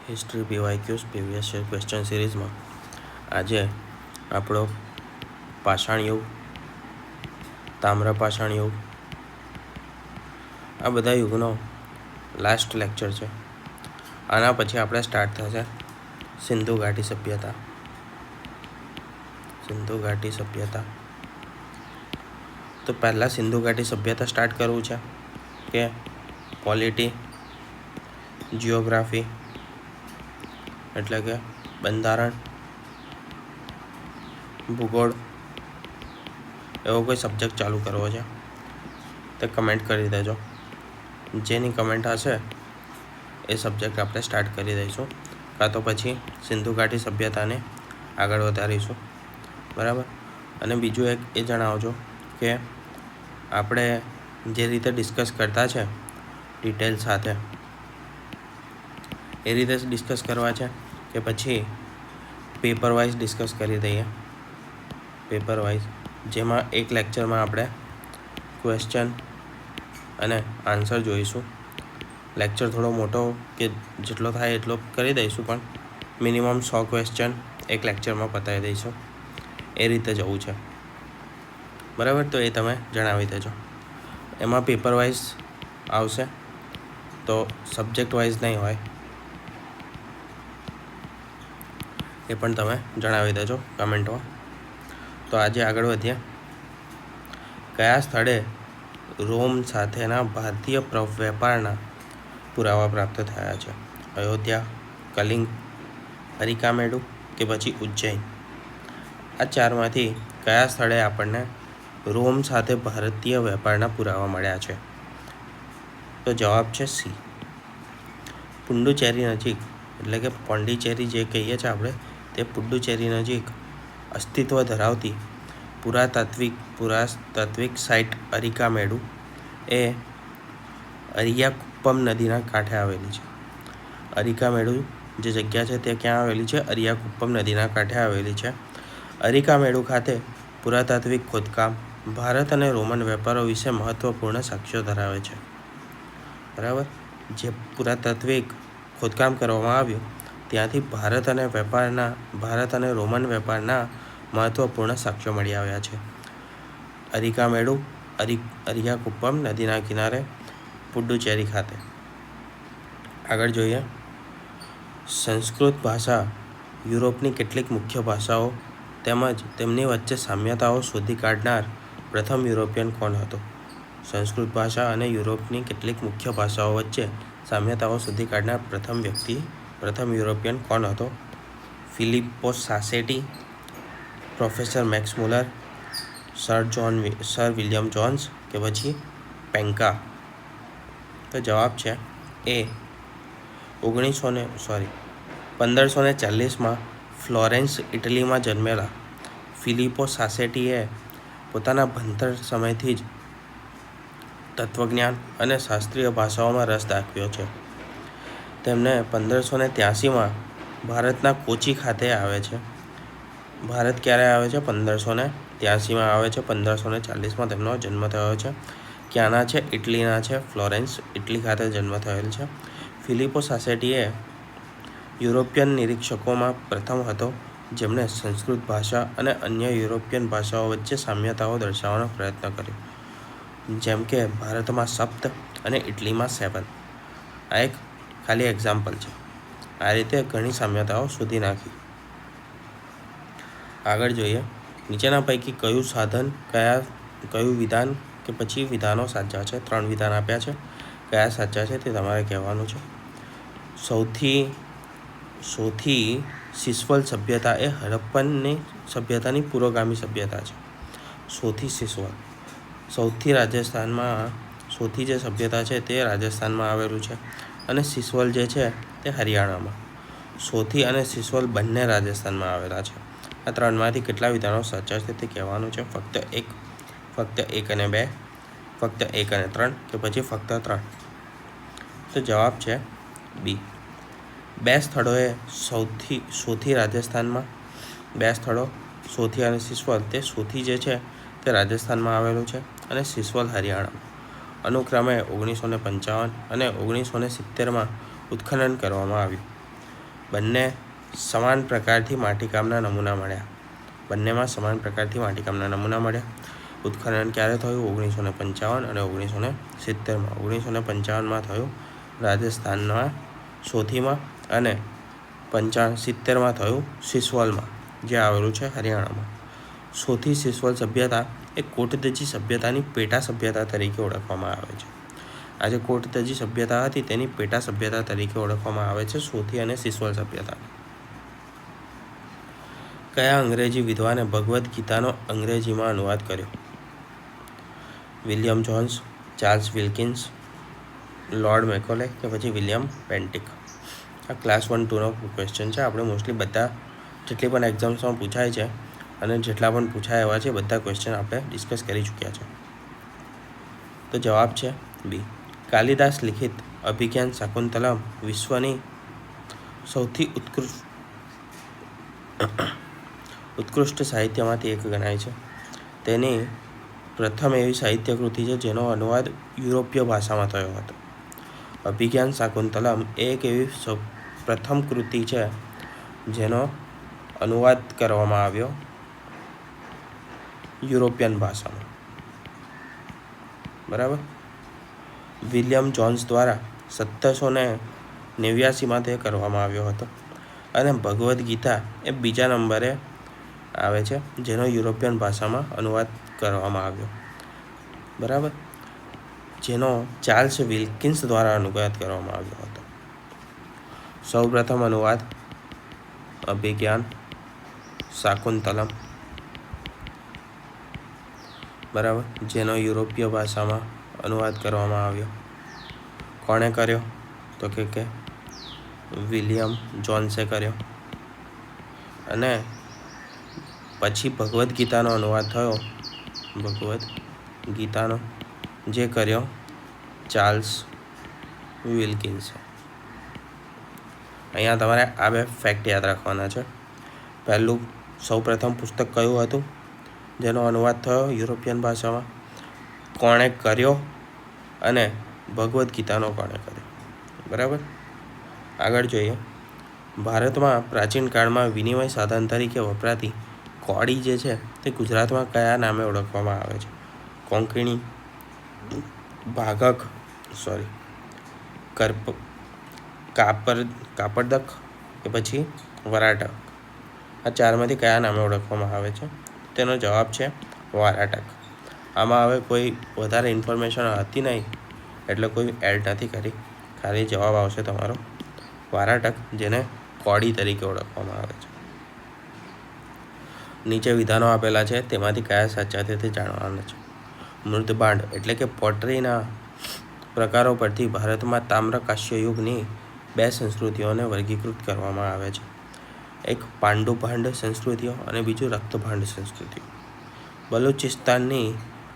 History પીવાયક્યુઝ previous question સિરીઝમાં આજે આપણો પાષાણ યુગ, તામ્રપાષાણ યુગ, આ બધા યુગનો લાસ્ટ લેક્ચર છે. આના પછી આપણે સ્ટાર્ટ થશે સિંધુ ઘાટી સભ્યતા. સિંધુ ઘાટી સભ્યતા તો પહેલાં સિંધુ ઘાટી સભ્યતા સ્ટાર્ટ કરવું છે કે પોલિટી, જિયોગ્રાફી એટલે કે બંધારણ, ભૂગોળ એવો કોઈ સબ્જેક્ટ ચાલુ કરવો છે તે કમેન્ટ કરી દેજો. જેની કમેન્ટ હશે એ સબ્જેક્ટ આપણે સ્ટાર્ટ કરી દઈશું, કાં તો પછી સિંધુ ઘાટી સભ્યતાને આગળ વધારીશું. બરાબર. અને બીજું એક એ જણાવજો કે આપણે જે રીતે ડિસ્કસ કરતા છે ડિટેલ સાથે એ રીતે ડિસ્કસ કરવા છે કે પછી પેપર વાઇઝ ડિસ્કસ કરી દઈએ. પેપર વાઇઝ જેમાં એક લેક્ચરમાં આપણે ક્વેશ્ચન અને આન્સર જોઈશું. લેક્ચર થોડો મોટો કે જેટલો થાય એટલો કરી દઈશું, પણ મિનિમમ 100 ક્વેશ્ચન એક લેક્ચરમાં પતાવી દઈશું. એ રીતે જવું છે. બરાબર. તો એ તમે જણાવી દેજો. એમાં પેપર વાઇઝ આવશે તો સબ્જેક્ટ વાઇઝ નહીં હોય, એ પણ તમે જણાવી દેજો કમેન્ટમાં. તો આજે આગળ વધીએ. કયા સ્થળે રોમ સાથેના ભારતીય વેપારના પુરાવા પ્રાપ્ત થયા છે? અયોધ્યા, કલિંગ, અરિકામેડુ કે પછી ઉજ્જૈન? આ ચારમાંથી કયા સ્થળે આપણને રોમ સાથે ભારતીય વેપારના પુરાવા મળ્યા છે? તો જવાબ છે સી, પુડુચેરી નજીક, એટલે કે પોંડિચેરી જે કહીએ છીએ આપણે, તે પુડુચેરી નજીક અસ્તિત્વ ધરાવતી પુરાતાત્વિક સાઇટ અરિકામેડુ એ અરિયાકુપ્પમ નદીના કાંઠે આવેલી છે. અરિકામેડુ જે જગ્યા છે તે ક્યાં આવેલી છે? અરિયાકુપ્પમ નદીના કાંઠે આવેલી છે. અરિકામેડુ ખાતે પુરાતાત્વિક ખોદકામ ભારત અને રોમન વેપારો વિશે મહત્વપૂર્ણ સાક્ષ્યો ધરાવે છે. બરાબર. જે પુરાતાત્વિક ખોદકામ કરવામાં આવ્યું ત્યાંથી ભારત અને રોમન વેપારના મહત્વપૂર્ણ સાક્ષ્યો મળી આવ્યા છે. અરિકામેડુ અરિયાકુપ્પમ નદીના કિનારે પુડુચેરી ખાતે. આગળ જોઈએ. સંસ્કૃત ભાષા યુરોપની કેટલીક મુખ્ય ભાષાઓ તેમજ તેમની વચ્ચે સામ્યતાઓ શોધી કાઢનાર પ્રથમ યુરોપિયન કોણ હતો? સંસ્કૃત ભાષા અને યુરોપની કેટલીક મુખ્ય ભાષાઓ વચ્ચે સામ્યતાઓ શોધી કાઢનાર પ્રથમ યુરોપિયન કોણ હતો? Filippo Sassetti, professor Max Muller, Sir William Jones કે પછી પેન્કા? તો જવાબ છે એ. 1540માં ફ્લોરેન્સ, ઇટલીમાં જન્મેલા ફિલિપ્પો સાસેટીએ પોતાના ભણતર સમયથી જ તત્વજ્ઞાન અને શાસ્ત્રીય ભાષાઓમાં રસ દાખવ્યો છે. તેમને 1583માં ભારતના કોચી ખાતે આવે છે. ભારત ક્યારે આવે છે? 1583માં આવે છે. 1540માં તેમનો જન્મ થયો છે. ક્યાંના છે? ઇટલીના છે. ફ્લોરેન્સ, ઇટલી ખાતે જન્મ થયેલ છે. ફિલિપ્પો સાસેટીએ યુરોપિયન નિરીક્ષકોમાં પ્રથમ હતો જેમણે સંસ્કૃત ભાષા અને અન્ય યુરોપિયન ભાષાઓ વચ્ચે સામ્યતાઓ દર્શાવવાનો પ્રયત્ન કર્યો, જેમ કે ભારતમાં સપ્ત અને ઇટલીમાં 7. આ એક ખાલી એક્ઝામ્પલ છે. આ રીતે ઘણી સામ્યતાઓ શોધી નાખી. આગળ જોઈએ. નીચેના પૈકી કયું સાધન, કયું વિધાન કે પછી વિધાનો સાચા છે? 3 વિધાન આપ્યા છે. કયા સાચા છે તે તમારે કહેવાનું છે. સૌથી સિસવલ સભ્યતા એ હડપ્પનની સભ્યતાની પુરોગામી સભ્યતા છે. સૌથી જે સભ્યતા છે તે રાજસ્થાનમાં આવેલું છે અને સિસવલ જે છે તે હરિયાણામાં. સોથી અને સિસવલ બંને રાજસ્થાનમાં આવેલા છે. આ 3માંથી કેટલા વિધાનો સાચા છે તે કહેવાનું છે. ફક્ત 1 અને 2, ફક્ત 1 અને 3 કે પછી ફક્ત 3? તો જવાબ છે બી. 2 સ્થળોએ સોથી રાજસ્થાનમાં, 2 સ્થળો સોથી અને સિસવલ, તે સોથી જે છે તે રાજસ્થાનમાં આવેલું છે અને સિસવલ હરિયાણામાં. અનુક્રમે 1955 અને 1970માં ઉત્ખનન કરવામાં આવ્યું. બંને સમાન પ્રકારથી માટીકામના નમૂના મળ્યા. બંનેમાં સમાન પ્રકારથી માટીકામના નમૂના મળ્યા. ઉત્ખનન ક્યારે થયું? 1955 અને 1970માં. 1955માં થયું રાજસ્થાનના સોથીમાં અને 70માં થયું સિસવલમાં, જે આવેલું છે હરિયાણામાં. સોથી સિસવલ સભ્યતા એ કોટદજી સભ્યતાની પેટા સભ્યતા તરીકે ઓળખવામાં આવે છે. આ જે કોટદજી સભ્યતા હતી તેની પેટા સભ્યતા તરીકે ઓળખવામાં આવે છે સોથી અને સિસવલ સભ્યતા. કયા અંગ્રેજી વિદ્વાને ભગવદ્ ગીતાનો અંગ્રેજીમાં અનુવાદ કર્યો? William Jones, Charles Wilkins, Lord Macaulay કે પછી વિલિયમ પેન્ટિક. આ ક્લાસ 1-2નો ક્વેશ્ચન છે. આપણે મોસ્ટલી બધા જેટલી પણ એક્ઝામ્સમાં પૂછાય છે અને જેટલા પણ પૂછાય એવા છે બધા ક્વેશ્ચન આપણે ડિસ્કસ કરી ચૂક્યા છે. તો જવાબ છે બી. કાલિદાસ લિખિત અભિજ્ઞાન શાકુંતલમ વિશ્વની સૌથી ઉત્કૃષ્ટ સાહિત્યમાંથી એક ગણાય છે. તેની પ્રથમ એવી સાહિત્ય કૃતિ છે જેનો અનુવાદ યુરોપીય ભાષામાં થયો હતો. અભિજ્ઞાન શાકુંતલમ એ એક એવી પ્રથમ કૃતિ છે જેનો અનુવાદ કરવામાં આવ્યો યુરોપિયન ભાષામાં. બરાબર. વિલિયમ જોન્સ દ્વારા 1789માં તે કરવામાં આવ્યો હતો. અને ભગવદ્ ગીતા એ બીજા નંબરે આવે છે જેનો યુરોપિયન ભાષામાં અનુવાદ કરવામાં આવ્યો. બરાબર. જેનો ચાર્લ્સ વિલ્કિન્સ દ્વારા અનુવાદ કરવામાં આવ્યો હતો. સૌપ્રથમ અનુવાદ અભિજ્ઞાન શાકુંતલમ. બરાબર. જેનો યુરોપીય ભાષામાં અનુવાદ કરવામાં આવ્યો. કોણે કર્યો? તો કે વિલિયમ જોન્સે કર્યો. અને પછી ભગવદ્ ગીતાનો અનુવાદ થયો, ભગવદ્ ગીતાનો, જે કર્યો ચાર્લ્સ વિલ્કિન્સે. અહીંયા તમારે આ બે ફેક્ટ યાદ રાખવાના છે. પહેલું, સૌપ્રથમ પુસ્તક કયું હતું જેનો અનુવાદ થયો યુરોપિયન ભાષામાં, કોણે કર્યો, અને ભગવદ્ ગીતાનો કોણે કર્યો. બરાબર. આગળ જોઈએ. ભારતમાં પ્રાચીન કાળમાં વિનિમય સાધન તરીકે વપરાતી કોડી જે છે તે ગુજરાતમાં કયા નામે ઓળખવામાં આવે છે? કોંકણી, કાપડદક કે પછી વરાટક. આ ચારમાંથી કયા નામે ઓળખવામાં આવે છે? તેનો જવાબ છે વરાટક. આમાં હવે કોઈ વધારે ઇન્ફોર્મેશન હતી નહીં એટલે કોઈ એડ નથી કરી. ખાલી જવાબ આવશે તમારો વરાટક, જેને કોડી તરીકે ઓળખવામાં આવે છે. નીચે વિધાનો આપેલા છે તેમાંથી કયા સાચા છે તે જાણવાના છે. મૃદભાંડ એટલે કે પોટરીના પ્રકારો પરથી ભારતમાં તામ્રકાંસ્ય યુગની બે સંસ્કૃતિઓને વર્ગીકૃત કરવામાં આવે છે. એક પાંડુભાંડ સંસ્કૃતિઓ અને બીજું રક્તભાંડ સંસ્કૃતિઓ. બલુચિસ્તાનની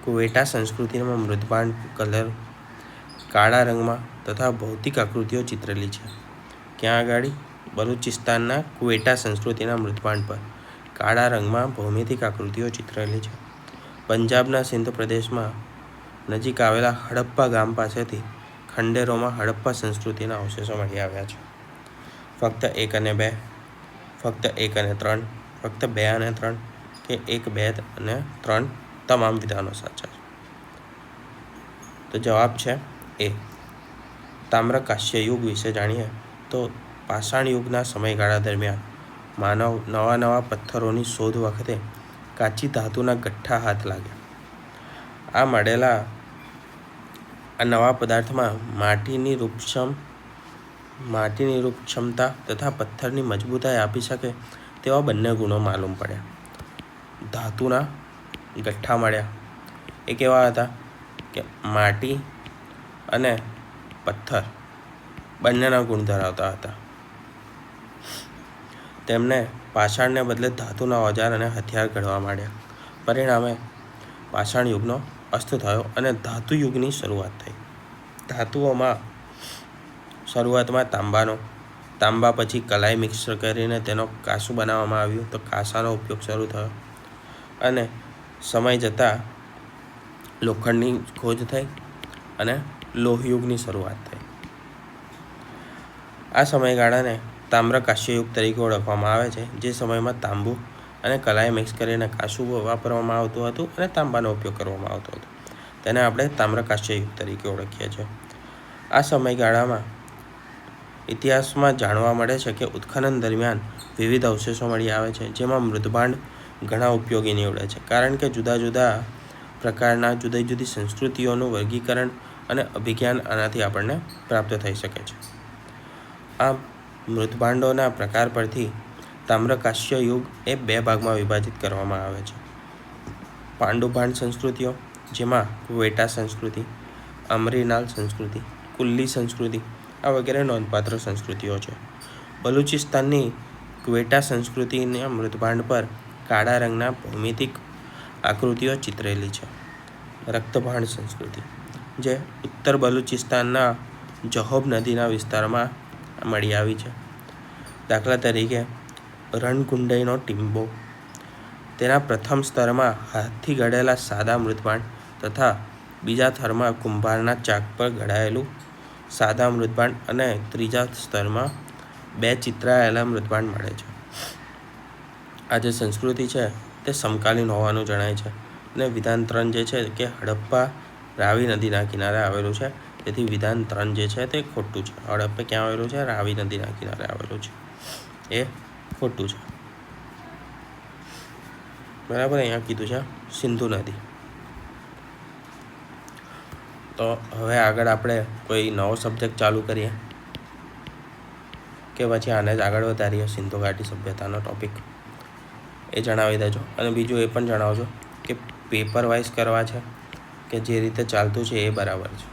ક્વેટા સંસ્કૃતિમાં મૃદભાંડ કલર કાળા રંગમાં તથા ભૌતિક આકૃતિઓ ચિતરેલી છે. ક્યાં આગળ? બલુચિસ્તાનના ક્વેટા સંસ્કૃતિના મૃદભાંડ પર કાળા રંગમાં ભૌમિતિક આકૃતિઓ ચિતરેલી છે. પંજાબના સિંધ પ્રદેશમાં નજીક આવેલા હડપ્પા ગામ પાસેથી ખંડેરોમાં હડપ્પા સંસ્કૃતિના અવશેષો મળી આવ્યા છે. ફક્ત 1 અને 2, ફક્ત 1 અને 3, ફક્ત 2 અને 3 કે 1, 2 અને 3 તમામ વિધાનો સાચા છે. તો જવાબ છે એ. તામ્રકાંસ્ય યુગ વિશે જાણીએ તો પાષાણ યુગના સમયગાળા દરમિયાન માનવ નવા પથ્થરોની શોધ વખતે કાચી ધાતુના ગઠ્ઠા હાથ લાગ્યા. આ મળેલા આ નવા પદાર્થમાં માટીની રૂપક્ષમતા તથા પથ્થરની મજબૂતાઈ આપી શકે તેવા બંને ગુણો માલુમ પડ્યા. ધાતુના ગઠ્ઠા મળ્યા. એ કેવા હતા કે માટી અને પથ્થર બંનેના ગુણ ધરાવતા હતા. તેમને પાષાણને બદલે ધાતુના ઓજાર અને હથિયાર ઘડવા માંડ્યા. પરિણામે પાષાણ યુગનો અસ્ત થયો અને ધાતુ યુગની શરૂઆત થઈ. ધાતુઓમાં શરૂઆતમાં તાંબા પછી કલાઈ મિક્સ કરીને તેનો કાંસુ બનાવવામાં આવ્યું તો કાંસાનો ઉપયોગ શરૂ થયો અને સમય જતાં લોખંડની ખોજ થઈ અને લોહયુગની શરૂઆત થઈ. આ સમયગાળાને તામ્ર કાંસ્યયુગ તરીકે ઓળખવામાં આવે છે, જે સમયમાં તાંબુ અને કલાઈ મિક્સ કરીને કાંસુ વાપરવામાં આવતું હતું અને તાંબાનો ઉપયોગ કરવામાં આવતો હતો. તેને આપણે તામ્ર કાંસ્યયુગ તરીકે ઓળખીએ છીએ. આ સમયગાળામાં ઇતિહાસમાં જાણવા મળે છે કે ઉત્ખનન દરમિયાન વિવિધ અવશેષો મળી આવે છે, જેમાં મૃદભાંડ ઘણા ઉપયોગી નીવડે છે, કારણ કે જુદા જુદા પ્રકારના જુદી જુદી સંસ્કૃતિઓનું વર્ગીકરણ અને અભિજ્ઞાન આનાથી આપણને પ્રાપ્ત થઈ શકે છે. આમ મૃદભાંડોના પ્રકાર પરથી તામ્રકાંસ્ય યુગ એ 2 ભાગમાં વિભાજિત કરવામાં આવે છે. પાંડુભાંડ સંસ્કૃતિઓ, જેમાં ક્વેટા સંસ્કૃતિ, અમરીનાલ સંસ્કૃતિ, કુલ્લી સંસ્કૃતિ આ વગેરે નોંધપાત્ર સંસ્કૃતિઓ છે. બલુચિસ્તાનની ક્વેટા સંસ્કૃતિના મૃદભાંડ પર કાળા રંગના ભૌમિતિક આકૃતિઓ ચિતરેલી છે. રક્તભાંડ સંસ્કૃતિ, જે ઉત્તર બલુચિસ્તાનના જહોબ નદીના વિસ્તારમાં મળી આવી છે. દાખલા તરીકે રણકુંડઈનો ટીમ્બો. તેના પ્રથમ સ્તરમાં હાથથી ઘડેલા સાદા મૃદભાંડ તથા બીજા થરમાં કુંભારના ચાક પર ઘડાયેલું સાદા મૃદભાંડ અને ત્રીજા સ્તરમાં 2 ચિતરાયેલા મૃદભાંડ મળે છે. આ જે સંસ્કૃતિ છે તે સમકાલીન હોવાનું જણાય છે. અને વિધાન 3 જે છે કે હડપ્પા રાવી નદીના કિનારે આવેલું છે, તેથી વિધાન 3 જે છે તે ખોટું છે. હડપ્પા ક્યાં આવેલું છે? રાવી નદીના કિનારે આવેલું છે, એ ખોટું છે. બરાબર. અહીંયા કીધું છે સિંધુ નદી. તો હવે આગળ આપણે કોઈ નવો સબ્જેક્ટ ચાલુ કરીએ કે પછી આને જ આગળ વધારીએ? સિંધુ ઘાટી સભ્યતાનો ટોપિક એ જણાવી દેજો. અને બીજું એ પણ જણાવજો કે પેપર વાઇઝ કરવા છે કે જે રીતે ચાલતું છે એ બરાબર છે.